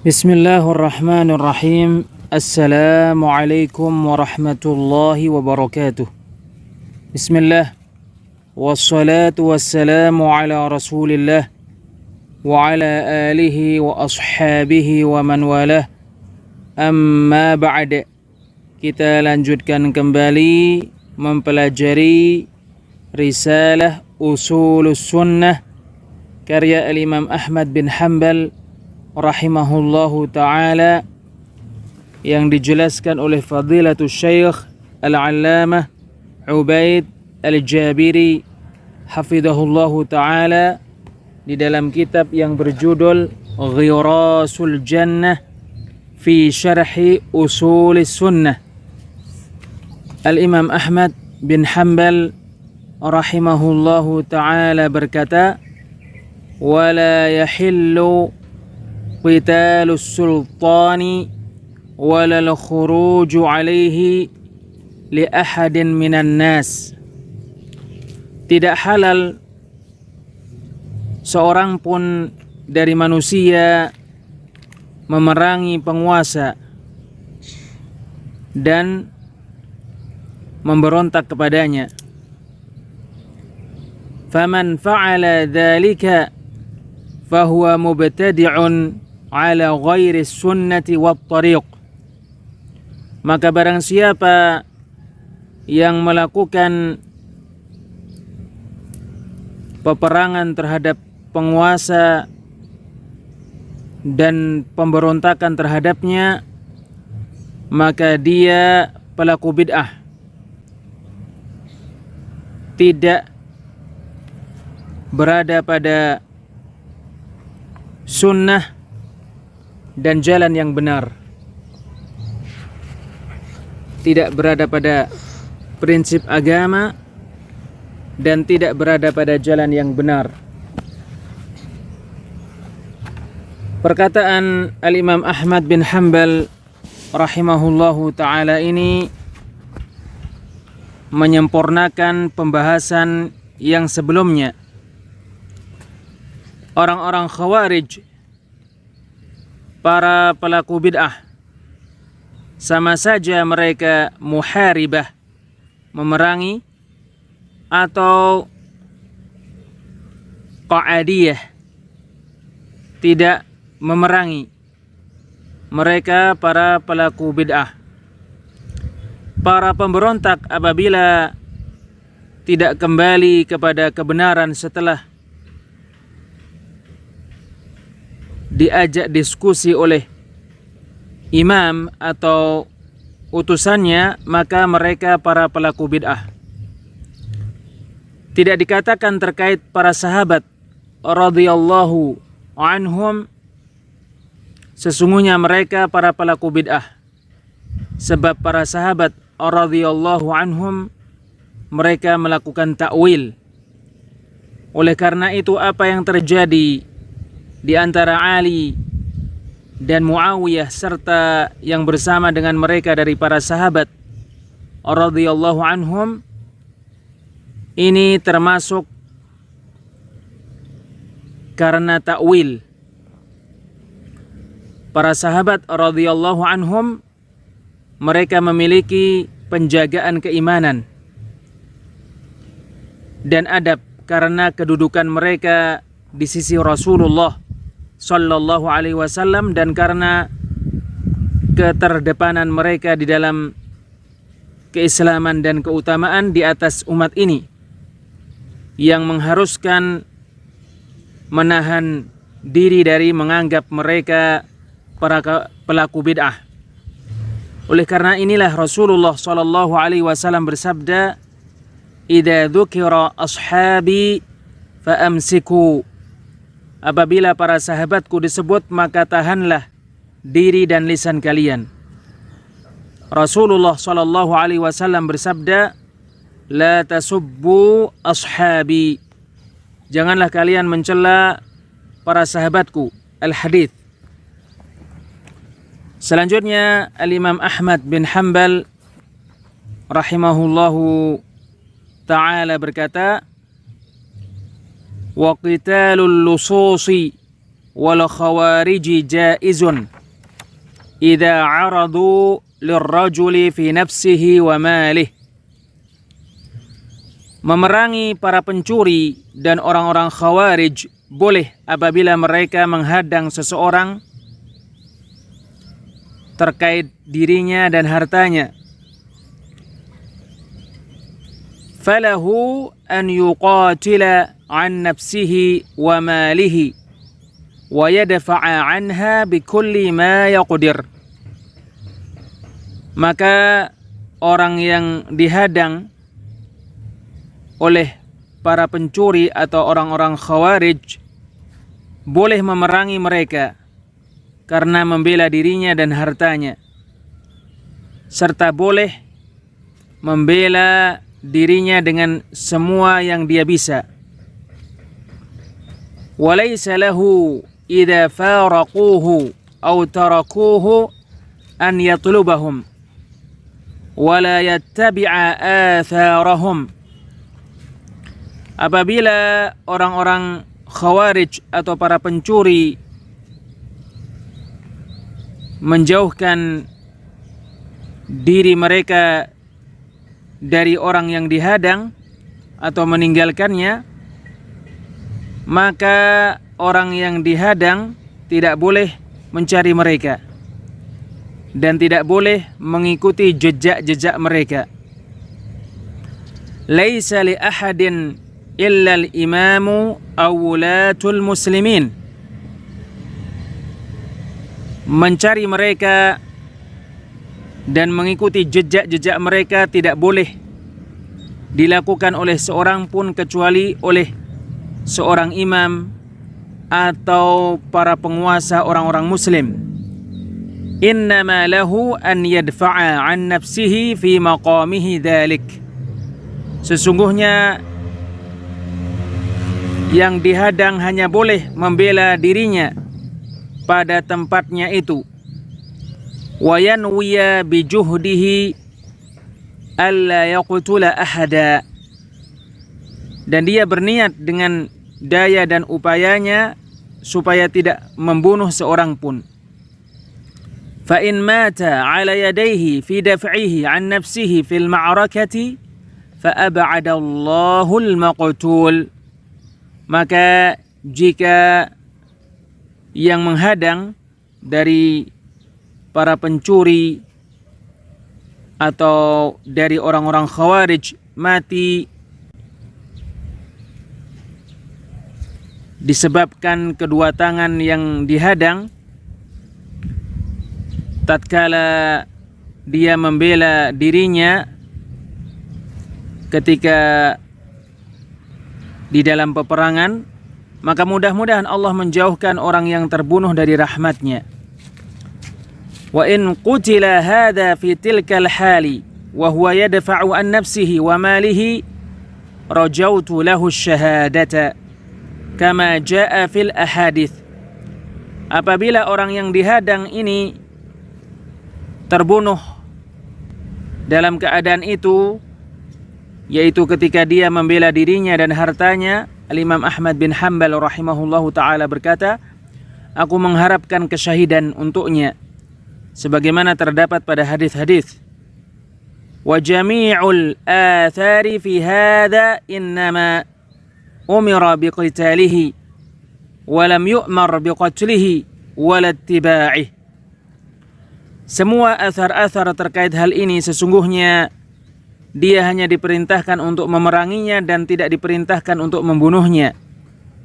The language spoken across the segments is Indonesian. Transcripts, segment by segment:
Bismillahirrahmanirrahim. Assalamualaikum warahmatullahi wabarakatuh. Bismillah. Wassalatu wassalamu ala rasulillah wa ala alihi wa ashabihi wa man walah. Amma ba'd. Kita lanjutkan kembali mempelajari Risalah Ushulus Sunnah karya Al-Imam Ahmad bin Hanbal rahimahullahu ta'ala, yang dijelaskan oleh Fadilatul Syekh Al-Allamah Ubaid Al-Jabiri hafidhahullahu ta'ala di dalam kitab yang berjudul Ghirasul Jannah fi Syarhi Ushulis Sunnah. Al-Imam Ahmad bin Hanbal rahimahullahu ta'ala berkata, wala yahillu qitalus sultani walal khuruju alaihi li ahadin minan nas. Tidak halal seorang pun dari manusia memerangi penguasa dan memberontak kepadanya. Faman fa'ala dzalika fahuwa mubtadi'un ala ghairi sunnati wat tariq. Maka barang siapa yang melakukan peperangan terhadap penguasa dan pemberontakan terhadapnya, maka dia pelaku bid'ah, tidak berada pada sunnah dan jalan yang benar, tidak berada pada prinsip agama dan tidak berada pada jalan yang benar. Perkataan Al-Imam Ahmad bin Hanbal rahimahullahu ta'ala ini menyempurnakan pembahasan yang sebelumnya. Orang-orang Khawarij, para pelaku bid'ah, sama saja mereka muharibah, memerangi, atau qa'adiyah, tidak memerangi. Mereka para pelaku bid'ah, para pemberontak apabila tidak kembali kepada kebenaran setelah diajak diskusi oleh imam atau utusannya, maka mereka para pelaku bid'ah. Tidak dikatakan terkait para sahabat radhiyallahu anhum sesungguhnya mereka para pelaku bid'ah, sebab para sahabat radhiyallahu anhum mereka melakukan takwil. Oleh karena itu, apa yang terjadi di antara Ali dan Muawiyah serta yang bersama dengan mereka dari para sahabat radhiyallahu anhum ini termasuk karena takwil. Para sahabat radhiyallahu anhum mereka memiliki penjagaan keimanan dan adab karena kedudukan mereka di sisi Rasulullah sallallahu alaihi wasallam dan karena keterdepanan mereka di dalam keislaman dan keutamaan di atas umat ini, yang mengharuskan menahan diri dari menganggap mereka para pelaku bid'ah. Oleh karena inilah Rasulullah sallallahu alaihi wasallam bersabda, "Idza dzukira ashabi fa amsiku." Apabila para sahabatku disebut, maka tahanlah diri dan lisan kalian. Rasulullah sallallahu alaihi wasallam bersabda, "La tasubbu ashabi." Janganlah kalian mencela para sahabatku. Al-Hadits. Selanjutnya Al-Imam Ahmad bin Hanbal rahimahullahu ta'ala berkata, wa qitalul lususi wal khawariji jaizun idza 'aradu lirrajuli fi nafsihi wa malih. Memerangi para pencuri dan orang-orang khawarij boleh apabila mereka menghadang seseorang terkait dirinya dan hartanya. Falahu an yuqatila an nafsihi wa malihi wa yadfa'a anha bikulli ma yaqdir. Maka orang yang dihadang oleh para pencuri atau orang-orang khawarij boleh memerangi mereka karena membela dirinya dan hartanya, serta boleh membela dirinya dengan semua yang dia bisa. Walaysa lahu idza faraquhu aw tarakuhu an yatlubahum wala yattabi'a atharahum. Apabila orang-orang khawarij atau para pencuri menjauhkan diri mereka dari orang yang dihadang atau meninggalkannya, maka orang yang dihadang tidak boleh mencari mereka dan tidak boleh mengikuti jejak-jejak mereka. Laisa li ahadin illa al-imamu aw wulatul muslimin. Mencari mereka dan mengikuti jejak-jejak mereka tidak boleh dilakukan oleh seorang pun kecuali oleh seorang imam atau para penguasa orang-orang muslim. Innama lahu an yadfa'a an nafsihi fi maqamihi dhalik. Sesungguhnya yang dihadang hanya boleh membela dirinya pada tempatnya itu. Wa yanwiya bijuhdihi alla yaqtula ahada. Dan dia berniat dengan daya dan upayanya supaya tidak membunuh seorang pun. Fa in mata ala yadayhi fi daf'ihi an nafsihi fil ma'rakati fa ab'ada Allahul maqtul. Maka jika yang menghadang dari para pencuri atau dari orang-orang khawarij mati disebabkan kedua tangan yang dihadang tatkala dia membela dirinya ketika di dalam peperangan, maka mudah-mudahan Allah menjauhkan orang yang terbunuh dari rahmatnya. Wa in qutila hadha fi tilkal hali wa huwa yadfa'u an nafsihi wa malihi rajautu lahu syahadata kama jaa fil ahadith. Apabila orang yang dihadang ini terbunuh dalam keadaan itu, yaitu ketika dia membela dirinya dan hartanya, Al-Imam Ahmad bin Hanbal rahimahullahu ta'ala berkata, aku mengharapkan kesyahidan untuknya sebagaimana terdapat pada hadis-hadis. Wa jami'ul athari fi hadha innama umira biqitalihi wa lam yu'mar biqatlihi wala ittiba'ih. Semua athar-athar terkait hal ini sesungguhnya dia hanya diperintahkan untuk memeranginya dan tidak diperintahkan untuk membunuhnya,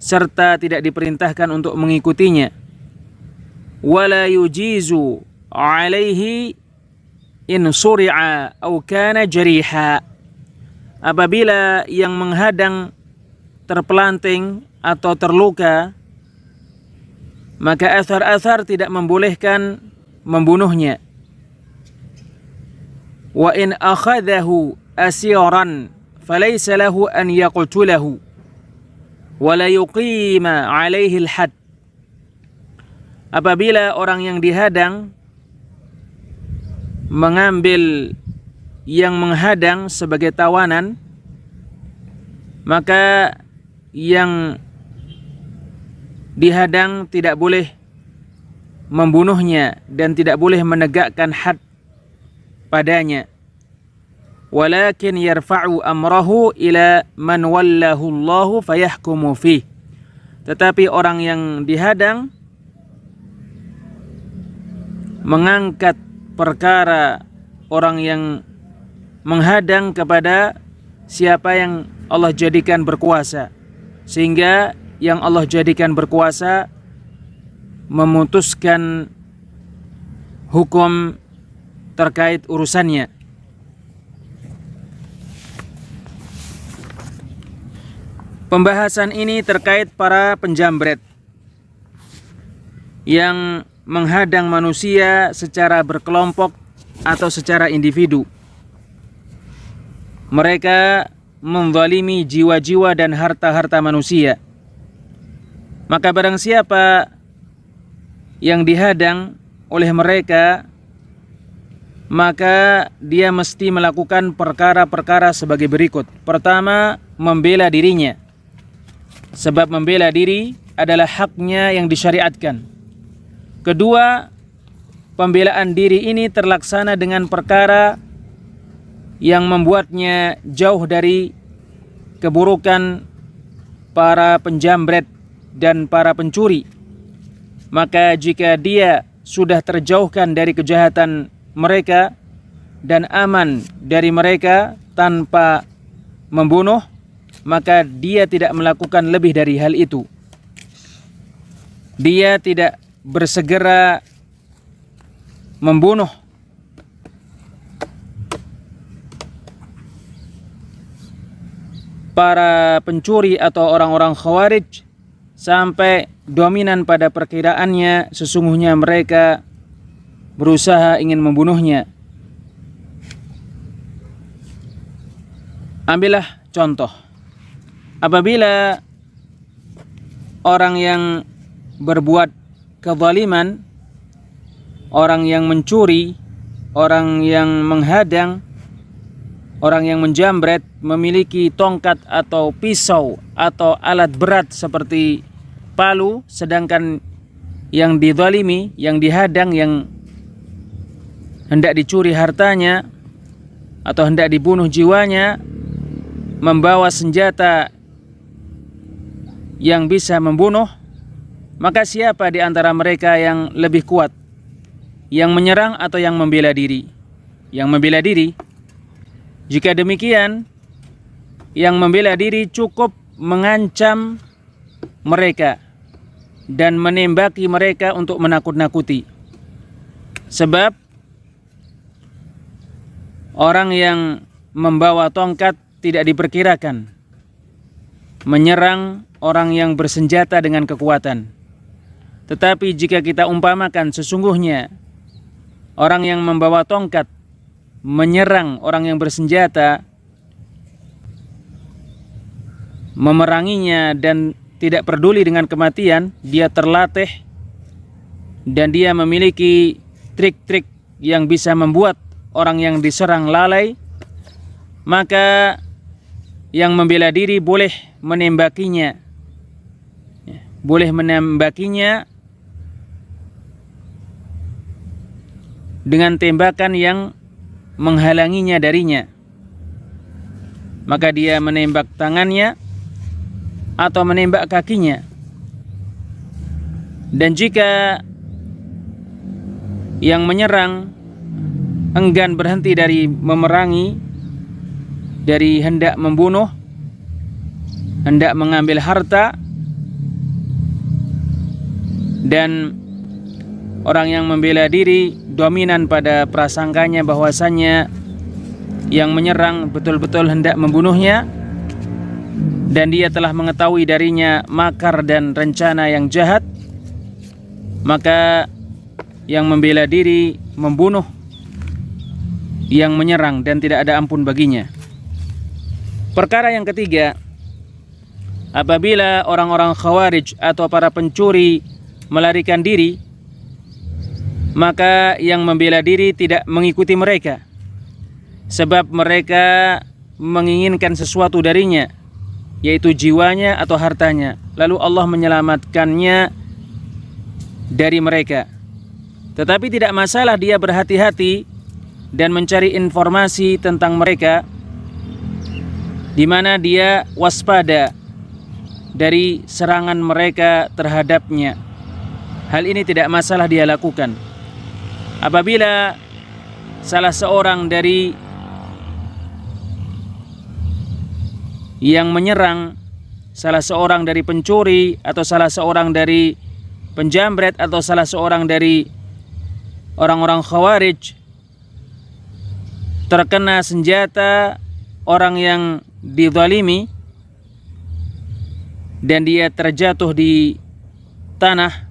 serta tidak diperintahkan untuk mengikutinya. Wala yujizu alaihi in suri'a aw kana jariha. Apabila yang menghadang terpelanting atau terluka, maka athar-athar tidak membolehkan membunuhnya. Wa in akhadahu asiran falaysa lahu an yaqtulahu wa la yuqima alaihi al-had. Apabila orang yang dihadang mengambil yang menghadang sebagai tawanan, maka yang dihadang tidak boleh membunuhnya dan tidak boleh menegakkan had padanya. Walakin yarfa'u amrahu ila man wallahu Allahu fayahkumu fih. Tetapi orang yang dihadang mengangkat perkara orang yang menghadang kepada siapa yang Allah jadikan berkuasa, sehingga yang Allah jadikan berkuasa memutuskan hukum terkait urusannya. Pembahasan ini terkait para penjambret yang menghadang manusia secara berkelompok atau secara individu. Mereka menzalimi jiwa-jiwa dan harta-harta manusia. Maka barang siapa yang dihadang oleh mereka, maka dia mesti melakukan perkara-perkara sebagai berikut. Pertama, membela dirinya. Sebab membela diri adalah haknya yang disyariatkan. Kedua, pembelaan diri ini terlaksana dengan perkara yang membuatnya jauh dari keburukan para penjambret dan para pencuri. Maka jika dia sudah terjauhkan dari kejahatan mereka dan aman dari mereka tanpa membunuh, maka dia tidak melakukan lebih dari hal itu. Dia tidak bersegera membunuh para pencuri atau orang-orang Khawarij sampai dominan pada perkiraannya sesungguhnya mereka berusaha ingin membunuhnya. Ambillah contoh. Apabila orang yang berbuat kezaliman, orang yang mencuri, orang yang menghadang, orang yang menjambret memiliki tongkat atau pisau atau alat berat seperti palu, sedangkan yang dizalimi, yang dihadang, yang hendak dicuri hartanya atau hendak dibunuh jiwanya, membawa senjata yang bisa membunuh, maka siapa di antara mereka yang lebih kuat? Yang menyerang atau yang membela diri? Yang membela diri. Jika demikian, yang membela diri cukup mengancam mereka dan menembaki mereka untuk menakut-nakuti. Sebab orang yang membawa tongkat tidak diperkirakan menyerang orang yang bersenjata dengan kekuatan. Tetapi jika kita umpamakan sesungguhnya orang yang membawa tongkat menyerang orang yang bersenjata, memeranginya dan tidak peduli dengan kematian, dia terlatih dan dia memiliki trik-trik yang bisa membuat orang yang diserang lalai, maka yang membela diri boleh menembakinya, dengan tembakan yang menghalanginya darinya. Maka dia menembak tangannya atau menembak kakinya. Dan jika yang menyerang enggan berhenti dari memerangi, dari hendak membunuh, hendak mengambil harta, dan orang yang membela diri dominan pada prasangkanya bahwasannya yang menyerang betul-betul hendak membunuhnya, dan dia telah mengetahui darinya makar dan rencana yang jahat, maka yang membela diri membunuh yang menyerang dan tidak ada ampun baginya. Perkara yang ketiga, apabila orang-orang Khawarij atau para pencuri melarikan diri, maka yang membela diri tidak mengikuti mereka, sebab mereka menginginkan sesuatu darinya, yaitu jiwanya atau hartanya, lalu Allah menyelamatkannya dari mereka. Tetapi tidak masalah dia berhati-hati dan mencari informasi tentang mereka, di mana dia waspada dari serangan mereka terhadapnya. Hal ini tidak masalah dia lakukan. Apabila salah seorang dari yang menyerang, salah seorang dari pencuri, atau salah seorang dari penjamret, atau salah seorang dari orang-orang Khawarij terkena senjata orang yang dizalimi dan dia terjatuh di tanah,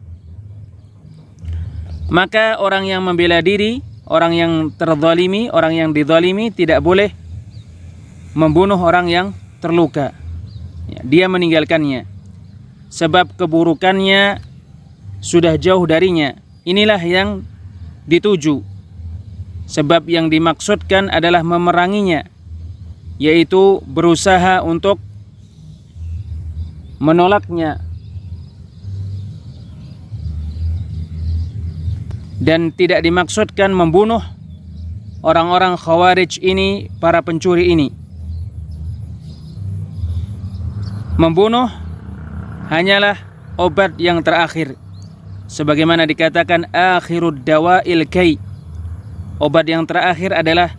maka orang yang membela diri, orang yang terzalimi, orang yang dizalimi tidak boleh membunuh orang yang terluka. Dia meninggalkannya sebab keburukannya sudah jauh darinya. Inilah yang dituju. Sebab yang dimaksudkan adalah memeranginya, yaitu berusaha untuk menolaknya, dan tidak dimaksudkan membunuh orang-orang Khawarij ini, para pencuri ini. Membunuh hanyalah obat yang terakhir, sebagaimana dikatakan akhirud dawa'il kai. Obat yang terakhir adalah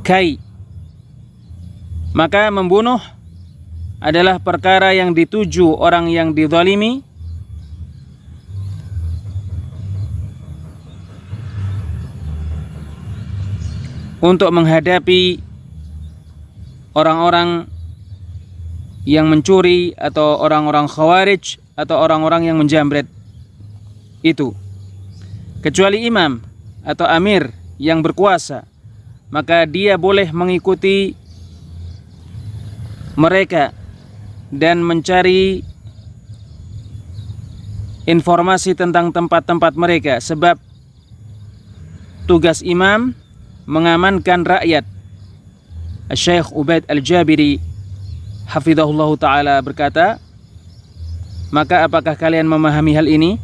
kai. Maka membunuh adalah perkara yang dituju orang yang dizalimi untuk menghadapi orang-orang yang mencuri atau orang-orang Khawarij atau orang-orang yang menjamret itu. Kecuali imam atau amir yang berkuasa, maka dia boleh mengikuti mereka dan mencari informasi tentang tempat-tempat mereka, sebab tugas imam mengamankan rakyat. Syekh Ubaid Al-Jabiri hafizahullah ta'ala berkata, maka apakah kalian memahami hal ini?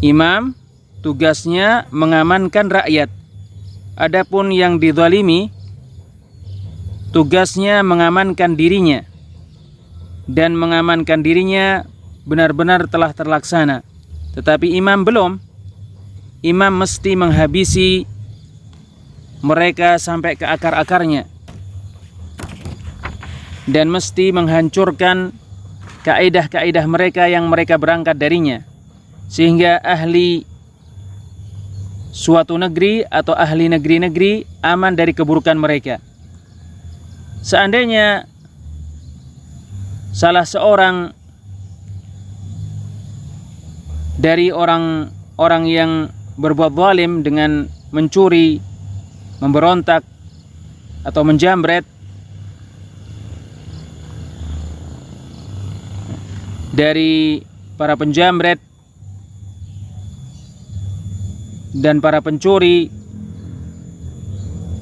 Imam tugasnya mengamankan rakyat. Adapun yang dizalimi tugasnya mengamankan dirinya, dan mengamankan dirinya benar-benar telah terlaksana. Tetapi imam belum. Imam mesti menghabisi mereka sampai ke akar-akarnya, dan mesti menghancurkan kaidah-kaidah mereka yang mereka berangkat darinya, sehingga ahli suatu negeri atau ahli negeri-negeri aman dari keburukan mereka. Seandainya salah seorang dari orang-orang yang berbuat zalim dengan mencuri, memberontak, atau menjamret, dari para penjamret dan para pencuri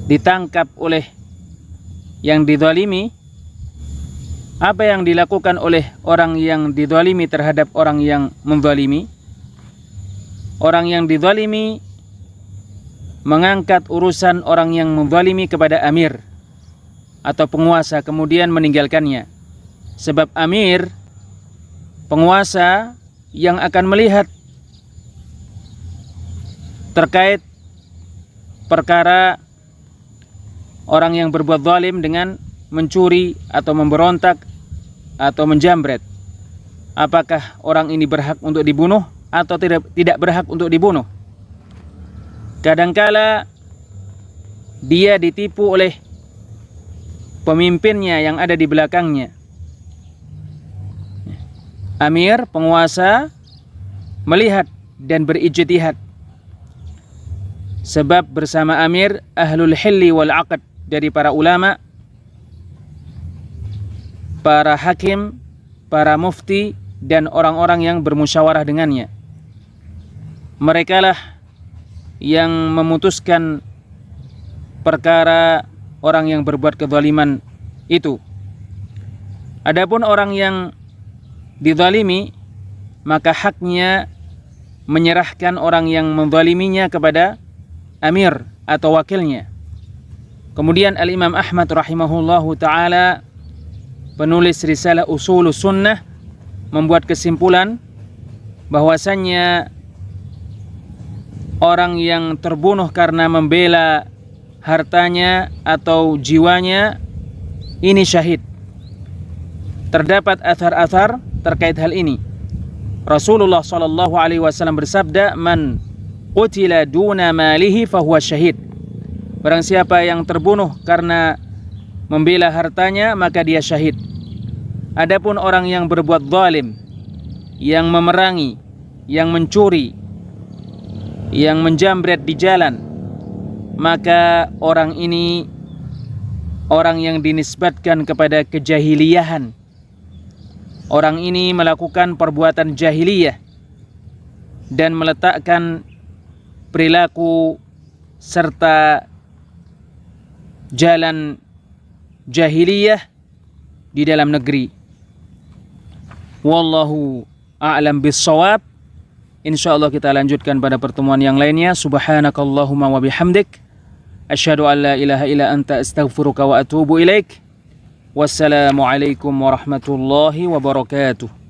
ditangkap oleh yang dizalimi, apa yang dilakukan oleh orang yang dizalimi terhadap orang yang menzalimi? Orang yang dizalimi mengangkat urusan orang yang menzalimi kepada amir atau penguasa, kemudian meninggalkannya. Sebab amir, penguasa, yang akan melihat terkait perkara orang yang berbuat zalim dengan mencuri atau memberontak atau menjamret. Apakah orang ini berhak untuk dibunuh atau tidak berhak untuk dibunuh? Kadangkala dia ditipu oleh pemimpinnya yang ada di belakangnya. Amir, penguasa, melihat dan berijtihad. Sebab bersama amir ahlul hilli wal aqd, dari para ulama, para hakim, para mufti, dan orang-orang yang bermusyawarah dengannya. Merekalah yang memutuskan perkara orang yang berbuat kezaliman itu. Adapun orang yang dizalimi, maka haknya menyerahkan orang yang menzaliminya kepada amir atau wakilnya. Kemudian Al-Imam Ahmad rahimahullahu ta'ala, penulis risalah Ushulus Sunnah, membuat kesimpulan bahwasannya orang yang terbunuh karena membela hartanya atau jiwanya ini syahid. Terdapat athar-athar terkait hal ini. Rasulullah sallallahu alaihi wasallam bersabda, "Man qutila duna malihi fahuwa syahid." Barang siapa yang terbunuh karena membela hartanya, maka dia syahid. Adapun orang yang berbuat zalim, yang memerangi, yang mencuri, yang menjamret di jalan, maka orang ini orang yang dinisbatkan kepada kejahiliyahan. Orang ini melakukan perbuatan jahiliyah dan meletakkan perilaku serta jalan jahiliyah di dalam negeri. Wallahu a'lam bis-shawab. Insyaallah kita lanjutkan pada pertemuan yang lainnya. Subhanakallahumma wa bihamdik, asyhadu an la ilaha illa anta, astaghfiruka wa atubu ilaik. Wassalamualaikum warahmatullahi wabarakatuh.